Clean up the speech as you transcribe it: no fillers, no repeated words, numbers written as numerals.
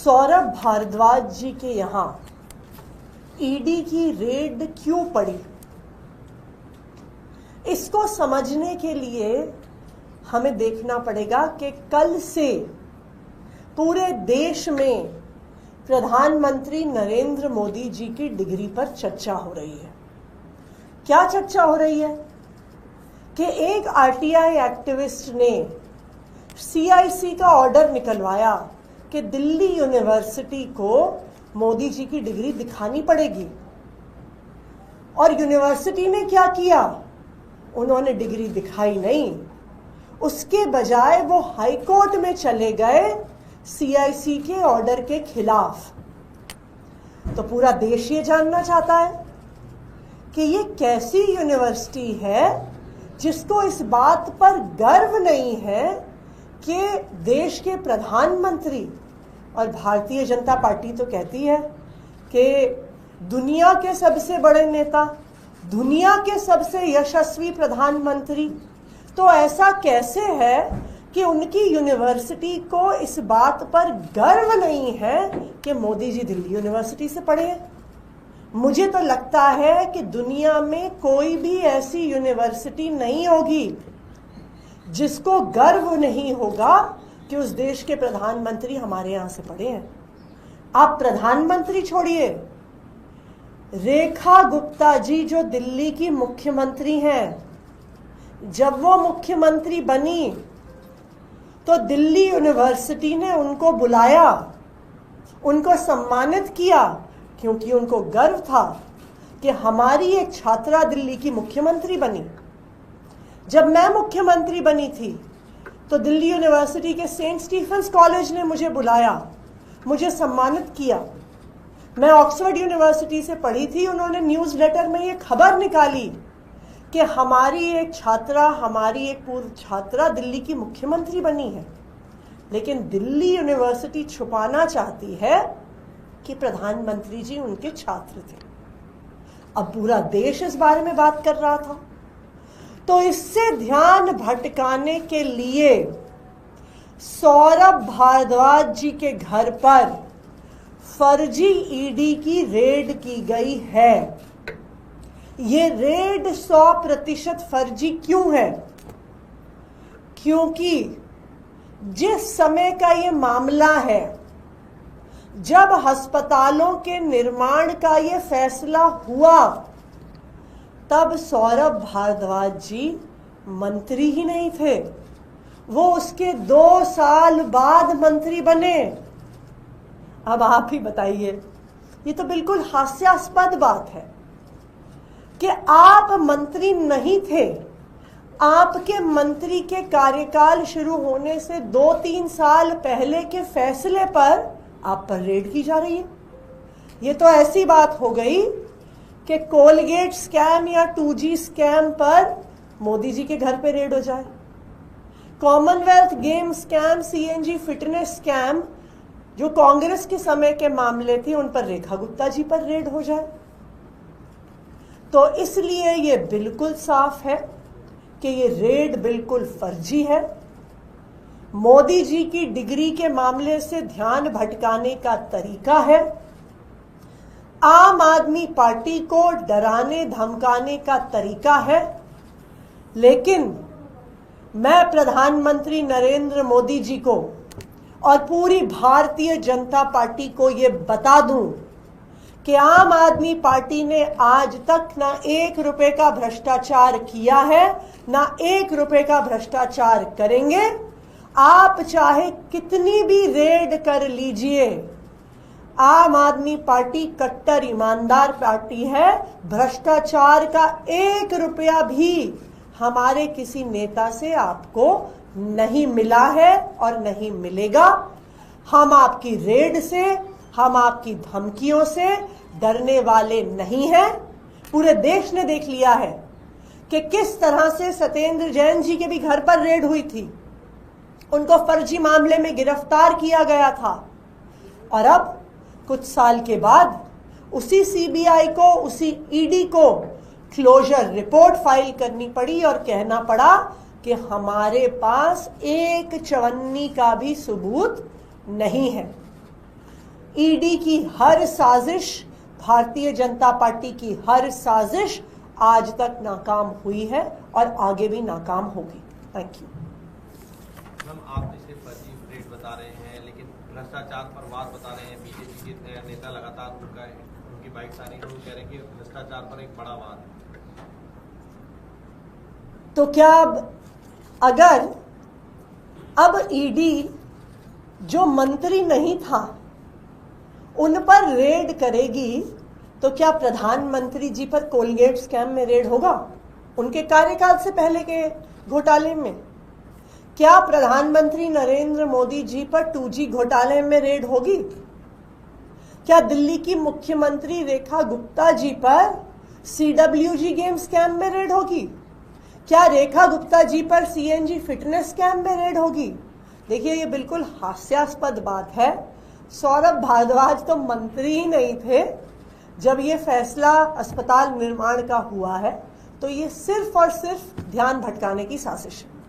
सौरभ भारद्वाज जी के यहाँ ईडी की रेड क्यों पड़ी, इसको समझने के लिए हमें देखना पड़ेगा कि कल से पूरे देश में प्रधानमंत्री नरेंद्र मोदी जी की डिग्री पर चर्चा हो रही है। क्या चर्चा हो रही है कि एक आरटीआई एक्टिविस्ट ने सीआईसी का ऑर्डर निकलवाया कि दिल्ली यूनिवर्सिटी को मोदी जी की डिग्री दिखानी पड़ेगी, और यूनिवर्सिटी ने क्या किया, उन्होंने डिग्री दिखाई नहीं, उसके बजाय वो हाई कोर्ट में चले गए सीआईसी के ऑर्डर के खिलाफ। तो पूरा देश ये जानना चाहता है कि ये कैसी यूनिवर्सिटी है जिसको इस बात पर गर्व नहीं है कि देश के प्रधानमंत्री, और भारतीय जनता पार्टी तो कहती है कि दुनिया के सबसे बड़े नेता, दुनिया के सबसे यशस्वी प्रधानमंत्री, तो ऐसा कैसे है कि उनकी यूनिवर्सिटी को इस बात पर गर्व नहीं है कि मोदी जी दिल्ली यूनिवर्सिटी से पढ़े हैं। मुझे तो लगता है कि दुनिया में कोई भी ऐसी यूनिवर्सिटी नहीं होगी जिसको गर्व नहीं होगा कि उस देश के प्रधानमंत्री हमारे यहाँ से पढ़े हैं। आप प्रधानमंत्री छोड़िए, रेखा गुप्ता जी जो दिल्ली की मुख्यमंत्री हैं, जब वो मुख्यमंत्री बनी तो दिल्ली यूनिवर्सिटी ने उनको बुलाया, उनको सम्मानित किया, क्योंकि उनको गर्व था कि हमारी एक छात्रा दिल्ली की मुख्यमंत्री बनी। जब मैं मुख्यमंत्री बनी थी तो दिल्ली यूनिवर्सिटी के सेंट स्टीफेंस कॉलेज ने मुझे बुलाया, मुझे सम्मानित किया। मैं ऑक्सफोर्ड यूनिवर्सिटी से पढ़ी थी, उन्होंने न्यूज़लेटर में ये खबर निकाली कि हमारी एक छात्रा, हमारी एक पूर्व छात्रा दिल्ली की मुख्यमंत्री बनी है। लेकिन दिल्ली यूनिवर्सिटी छुपाना चाहती है कि प्रधानमंत्री जी उनके छात्र थे। अब पूरा देश इस बारे में बात कर रहा था। तो इससे ध्यान भटकाने के लिए सौरभ भारद्वाज जी के घर पर फर्जी ईडी की रेड की गई है। ये रेड 100% फर्जी क्यों है? क्योंकि जिस समय का ये मामला है, जब अस्पतालों के निर्माण का ये फैसला हुआ, तब सौरभ भारद्वाज जी मंत्री ही नहीं थे, वो उसके 2 साल बाद मंत्री बने। अब आप ही बताइए, ये तो बिल्कुल हास्यास्पद बात है कि आप मंत्री नहीं थे, आपके मंत्री के कार्यकाल शुरू होने से 2-3 साल पहले के फैसले पर आप पर रेड की जा रही है। ये तो ऐसी बात हो गई कि कोलगेट स्कैम या 2G स्कैम पर मोदी जी के घर पे रेड हो जाए, Commonwealth game scam, CNG fitness scam जो कांग्रेस के समय के मामले थे, उन पर रेखा गुप्ता जी पर रेड हो जाए। तो इसलिए ये बिल्कुल साफ है कि ये रेड बिल्कुल फर्जी है। मोदी जी की डिग्री के मामले से ध्यान भटकाने का तरीका है, आम आदमी पार्टी को डराने धमकाने का तरीका है। लेकिन मैं प्रधानमंत्री नरेंद्र मोदी जी को और पूरी भारतीय जनता पार्टी को ये बता दूं कि आम आदमी पार्टी ने आज तक ना 1 रुपए का भ्रष्टाचार किया है, ना 1 रुपए का भ्रष्टाचार करेंगे। आप चाहे कितनी भी रेड कर लीजिए, आम आदमी पार्टी कट्टर ईमानदार पार्टी है। भ्रष्टाचार का 1 रुपया भी हमारे किसी नेता से आपको नहीं मिला है और नहीं मिलेगा। हम आपकी रेड से, हम आपकी धमकियों से डरने वाले नहीं हैं। पूरे देश ने देख लिया है कि किस तरह से सत्येंद्र जैन जी के भी घर पर रेड हुई थी, उनको फर्जी मामले में गिरफ्तार किया गया था, और अब कुछ साल के बाद उसी सीबीआई को, उसी ईडी को क्लोजर रिपोर्ट फाइल करनी पड़ी और कहना पड़ा कि हमारे पास एक चवन्नी का भी सबूत नहीं है। ईडी की हर साजिश, भारतीय जनता पार्टी की हर साजिश आज तक नाकाम हुई है और आगे भी नाकाम होगी। Thank you. मैम, आप इसे फर्जी रेट बता रहे हैं, लेकिन भ्रष्टाचार पर वार बता रहे हैं। बीजेपी के नेता लगातार उनकी बाइट आ रही है, वो कह रहे हैं कि भ्रष्टाचार पर एक बड़ा वार। तो क्या अगर अब ईडी जो मंत्री नहीं था उन पर रेड करेगी तो क्या प्रधानमंत्री जी पर कोलगेट स्कैम में रेड होगा? उनके कार्यकाल से पहले के घोटाले में क्या प्रधानमंत्री नरेंद्र मोदी जी पर 2G घोटाले में रेड होगी? क्या दिल्ली की मुख्यमंत्री रेखा गुप्ता जी पर CWG गेम स्कैम में रेड होगी? क्या रेखा गुप्ता जी पर CNG फिटनेस स्कैम में रेड होगी? देखिए, ये बिल्कुल हास्यास्पद बात है। सौरभ भारद्वाज तो मंत्री ही नहीं थे जब ये फैसला अस्पताल निर्माण का हुआ है। तो ये सिर्फ और सिर्फ ध्यान भटकाने की साजिश है।